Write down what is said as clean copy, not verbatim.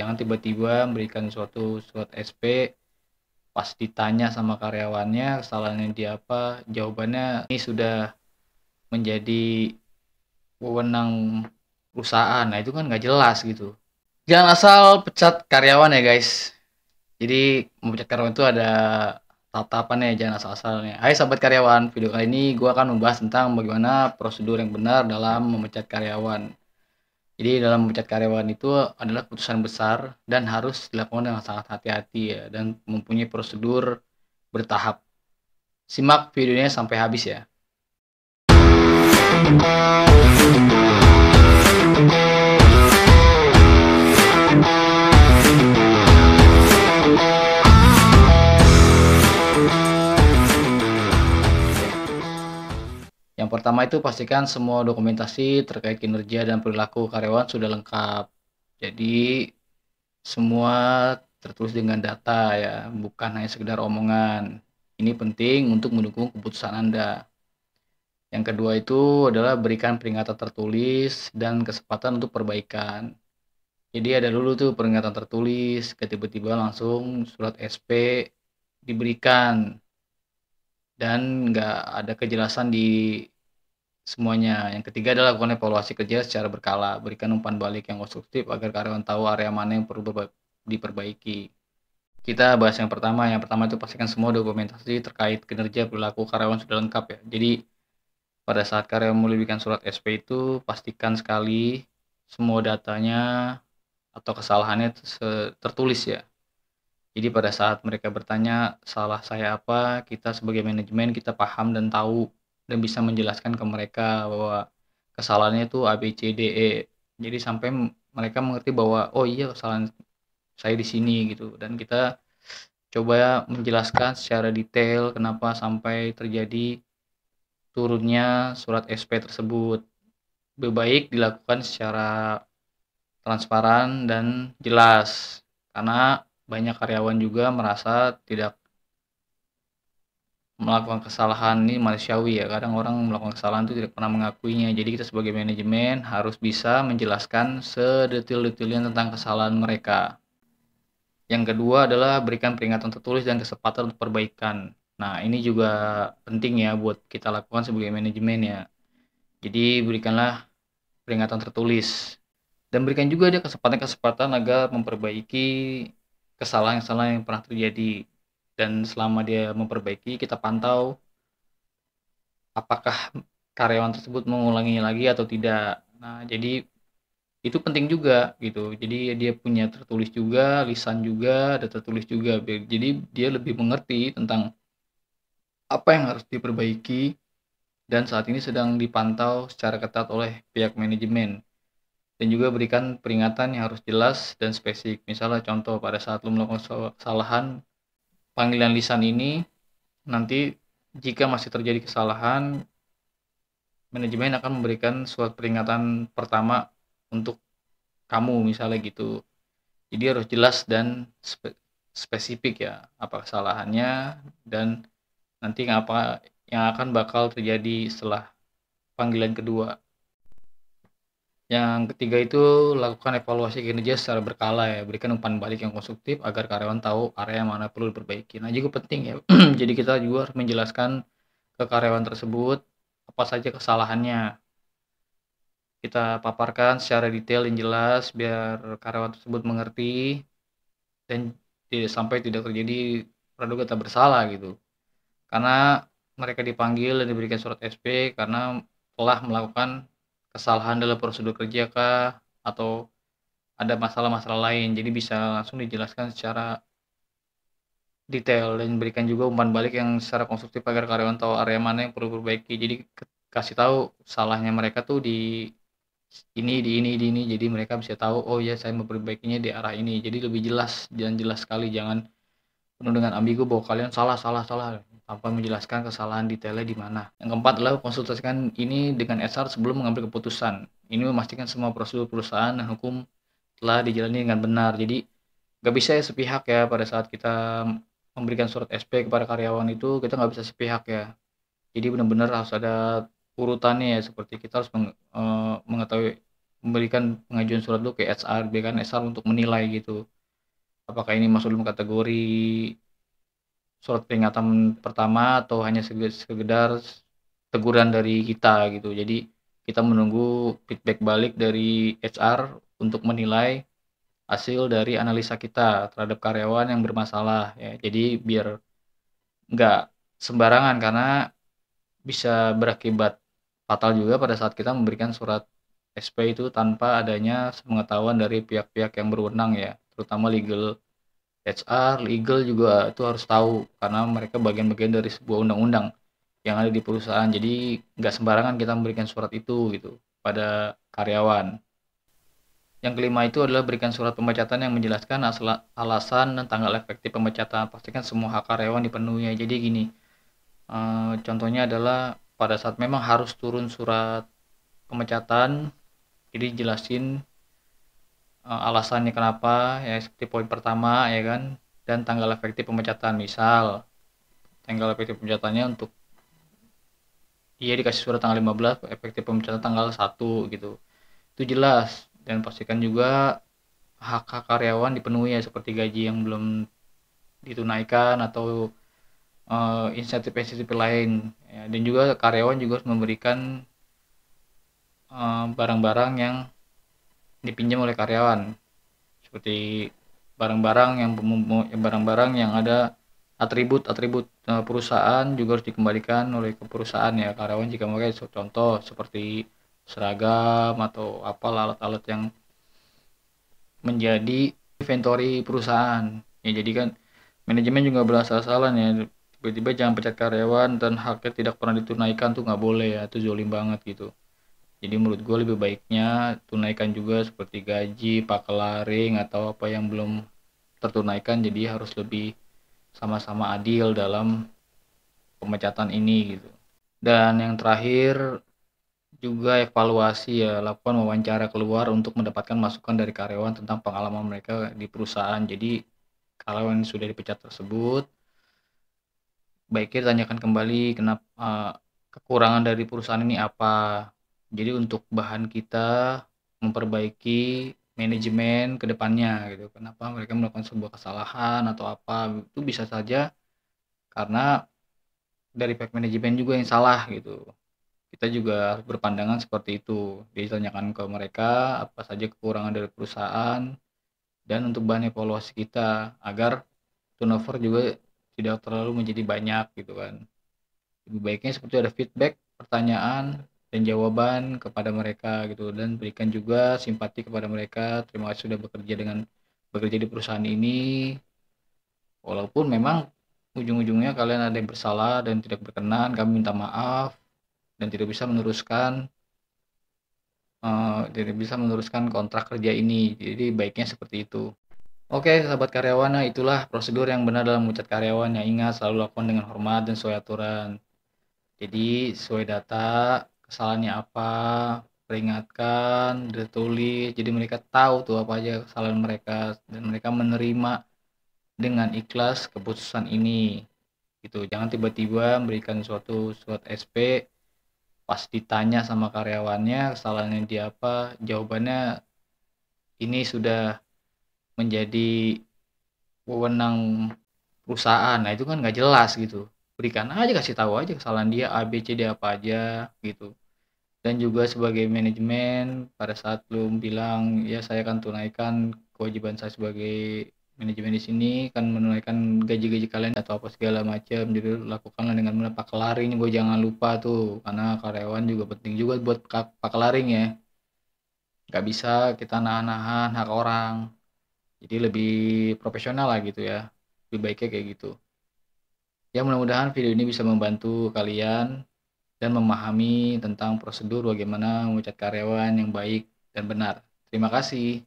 Jangan tiba-tiba memberikan suatu surat SP, pas ditanya sama karyawannya kesalahannya dia apa, jawabannya ini sudah menjadi wewenang perusahaan. Nah, itu kan nggak jelas gitu. Jangan asal pecat karyawan ya guys. Jadi memecat karyawan itu ada tahap-tahapannya, jangan asal-asalnya. Hai sahabat karyawan, video kali ini gue akan membahas tentang bagaimana prosedur yang benar dalam memecat karyawan. Jadi dalam memecat karyawan itu adalah keputusan besar dan harus dilakukan dengan sangat hati-hati ya, dan mempunyai prosedur bertahap. Simak videonya sampai habis ya. Yang pertama itu pastikan semua dokumentasi terkait kinerja dan perilaku karyawan sudah lengkap. Jadi semua tertulis dengan data ya, bukan hanya sekedar omongan. Ini penting untuk mendukung keputusan Anda. Yang kedua itu adalah berikan peringatan tertulis dan kesempatan untuk perbaikan. Jadi ada dulu tuh peringatan tertulis, tiba-tiba langsung surat SP diberikan dan nggak ada kejelasan di semuanya. Yang ketiga adalah lakukan evaluasi kerja secara berkala, berikan umpan balik yang konstruktif agar karyawan tahu area mana yang perlu diperbaiki. Kita bahas yang pertama. Yang pertama itu pastikan semua dokumentasi terkait kinerja perilaku karyawan sudah lengkap ya. Jadi pada saat karyawan memberikan surat SP itu pastikan sekali semua datanya atau kesalahannya tertulis ya. Jadi pada saat mereka bertanya salah saya apa, kita sebagai manajemen kita paham dan tahu dan bisa menjelaskan ke mereka bahwa kesalahannya itu A B C D E. Jadi sampai mereka mengerti bahwa oh iya kesalahan saya di sini gitu, dan kita coba menjelaskan secara detail kenapa sampai terjadi turunnya surat SP tersebut. Lebih baik dilakukan secara transparan dan jelas, karena banyak karyawan juga merasa tidak melakukan kesalahan. Ini manusiawi ya, kadang orang melakukan kesalahan itu tidak pernah mengakuinya. Jadi kita sebagai manajemen harus bisa menjelaskan sedetail-detailnya tentang kesalahan mereka. Yang kedua adalah berikan peringatan tertulis dan kesempatan untuk perbaikan. Nah, ini juga penting ya buat kita lakukan sebagai manajemen ya. Jadi berikanlah peringatan tertulis dan berikan juga dia kesempatan-kesempatan agar memperbaiki kesalahan-kesalahan yang pernah terjadi. Dan selama dia memperbaiki, kita pantau apakah karyawan tersebut mengulanginya lagi atau tidak. Nah, jadi itu penting juga gitu. Jadi dia punya tertulis juga, lisan juga, ada tertulis juga. Jadi dia lebih mengerti tentang apa yang harus diperbaiki dan saat ini sedang dipantau secara ketat oleh pihak manajemen. Dan juga berikan peringatan yang harus jelas dan spesifik. Misalnya contoh, pada saat lu melakukan kesalahan panggilan lisan ini, nanti jika masih terjadi kesalahan, manajemen akan memberikan surat peringatan pertama untuk kamu misalnya gitu. Jadi harus jelas dan spesifik ya apa kesalahannya dan nanti apa yang akan bakal terjadi setelah panggilan kedua. Yang ketiga itu lakukan evaluasi kinerja secara berkala ya, berikan umpan balik yang konstruktif agar karyawan tahu area mana perlu diperbaiki. Nah, juga penting ya. Jadi kita juga harus menjelaskan ke karyawan tersebut apa saja kesalahannya. Kita paparkan secara detail dan jelas biar karyawan tersebut mengerti dan sampai tidak terjadi praduga tak bersalah gitu. Karena mereka dipanggil dan diberikan surat SP karena telah melakukan kesalahan dalam prosedur kerja kah atau ada masalah-masalah lain. Jadi bisa langsung dijelaskan secara detail dan berikan juga umpan balik yang secara konstruktif agar karyawan tahu area mana yang perlu diperbaiki. Jadi kasih tahu salahnya mereka tuh di ini, jadi mereka bisa tahu oh ya saya memperbaikinya di arah ini. Jadi lebih jelas dan jelas sekali, jangan penuh dengan ambigu bahwa kalian salah tanpa menjelaskan kesalahan detailnya di mana. Yang keempat adalah konsultasikan ini dengan HR sebelum mengambil keputusan. Ini memastikan semua prosedur perusahaan dan hukum telah dijalani dengan benar. Jadi nggak bisa ya sepihak ya pada saat kita memberikan surat SP kepada karyawan itu, kita nggak bisa sepihak ya. Jadi benar-benar harus ada urutannya ya, seperti kita harus mengetahui memberikan pengajuan surat dulu ke HR, berikan HR untuk menilai gitu. Apakah ini masuk dalam kategori surat peringatan pertama atau hanya sekedar teguran dari kita gitu. Jadi kita menunggu feedback balik dari HR untuk menilai hasil dari analisa kita terhadap karyawan yang bermasalah ya. Jadi biar nggak sembarangan, karena bisa berakibat fatal juga pada saat kita memberikan surat SP itu tanpa adanya pengetahuan dari pihak-pihak yang berwenang ya, terutama legal. HR, legal juga itu harus tahu karena mereka bagian-bagian dari sebuah undang-undang yang ada di perusahaan. Jadi nggak sembarangan kita memberikan surat itu gitu pada karyawan. Yang kelima itu adalah berikan surat pemecatan yang menjelaskan alasan dan tanggal efektif pemecatan. Pastikan semua hak karyawan dipenuhi. Jadi gini, contohnya adalah pada saat memang harus turun surat pemecatan, jadi jelasin alasannya kenapa ya, seperti poin pertama ya kan, dan tanggal efektif pemecatan. Misal tanggal efektif pemecataannya untuk dia dikasih surat tanggal 15, efektif pemecatan tanggal 1 gitu. Itu jelas, dan pastikan juga hak-hak karyawan dipenuhi ya, seperti gaji yang belum ditunaikan atau insentif-insentif lain ya. Dan juga karyawan juga harus memberikan barang-barang yang dipinjam oleh karyawan, seperti barang-barang yang ada atribut perusahaan juga harus dikembalikan oleh ke perusahaan ya, karyawan jika mereka, contoh seperti seragam atau apalah alat-alat yang menjadi inventory perusahaan ya. Jadi kan manajemen juga berasal-asalan ya, tiba-tiba jangan pecat karyawan dan haknya tidak pernah ditunaikan tuh nggak boleh ya, itu zolim banget gitu. Jadi menurut gue lebih baiknya tunaikan juga seperti gaji, pakelaring atau apa yang belum tertunaikan, jadi harus lebih sama-sama adil dalam pemecatan ini gitu. Dan yang terakhir juga evaluasi ya, lakukan wawancara keluar untuk mendapatkan masukan dari karyawan tentang pengalaman mereka di perusahaan. Jadi karyawan yang sudah dipecat tersebut baiknya tanyakan kembali kenapa, kekurangan dari perusahaan ini apa. Jadi untuk bahan kita memperbaiki manajemen ke depannya gitu. Kenapa mereka melakukan sebuah kesalahan atau apa, itu bisa saja karena dari pihak manajemen juga yang salah gitu. Kita juga harus berpandangan seperti itu. Ditanyakan ke mereka apa saja kekurangan dari perusahaan dan untuk bahan evaluasi kita agar turnover juga tidak terlalu menjadi banyak gitu kan. Lebih baiknya seperti ada feedback, pertanyaan dan jawaban kepada mereka gitu, dan berikan juga simpati kepada mereka. Terima kasih sudah bekerja di perusahaan ini, walaupun memang ujung-ujungnya kalian ada yang bersalah dan tidak berkenan, kami minta maaf dan tidak bisa meneruskan kontrak kerja ini. Jadi baiknya seperti itu. Oke, sahabat karyawan, nah itulah prosedur yang benar dalam memecat karyawan. Yang ingat, selalu lakukan dengan hormat dan sesuai aturan. Jadi sesuai data, kesalahannya apa, peringatkan, ditulis. Jadi mereka tahu tuh apa aja kesalahan mereka dan mereka menerima dengan ikhlas keputusan ini. Gitu. Jangan tiba-tiba memberikan suatu surat SP, pas ditanya sama karyawannya kesalahannya dia apa, jawabannya ini sudah menjadi wewenang perusahaan. Nah itu kan nggak jelas gitu. Berikan aja, kasih tahu aja kesalahan dia A B C D apa aja gitu. Dan juga sebagai manajemen, pada saat belum bilang ya saya akan tunaikan kewajiban saya sebagai manajemen di sini, kan menunaikan gaji-gaji kalian atau apa segala macam, jadi lakukanlah dengan benar. Pakelaring gue jangan lupa tuh, karena karyawan juga penting juga buat pakelaring ya, nggak bisa kita nahan-nahan hak orang. Jadi lebih profesional lah gitu ya, lebih baiknya kayak gitu ya. Mudah-mudahan video ini bisa membantu kalian dan memahami tentang prosedur bagaimana memecat karyawan yang baik dan benar. Terima kasih.